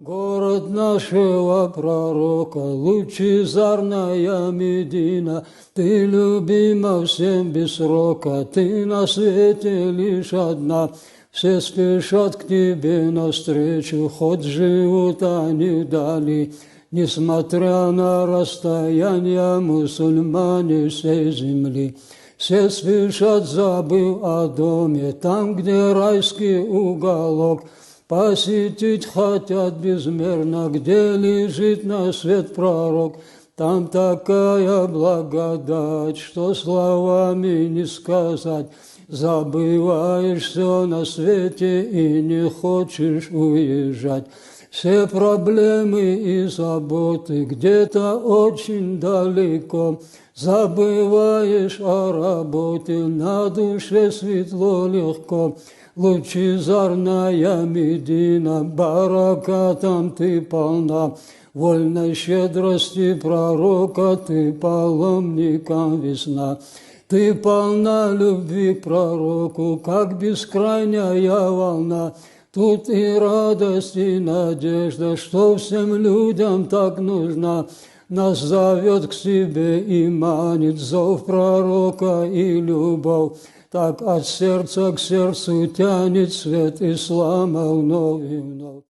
Город нашего пророка, лучезарная Медина, ты любима всем без срока, ты на свете лишь одна. Все спешат к тебе навстречу, хоть живут они вдали. Несмотря на расстояние, мусульмане всей земли. Все спешат, забыв о доме, там, где райский уголок. Посетить хотят безмерно, где лежит на свет пророк. Там такая благодать, что словами не сказать. Забываешь все на свете и не хочешь уезжать. Все проблемы и заботы где-то очень далеко. Забываешь о работе, на душе светло легко. Лучезарная Медина, баракатом ты полна, вольной щедрости пророка ты паломникам весна. Ты полна любви к пророку, как бескрайняя волна. Тут и радость, и надежда, что всем людям так нужна. Нас зовет к себе и манит зов пророка и любовь. Так от сердца к сердцу тянет свет ислама вновь и вновь.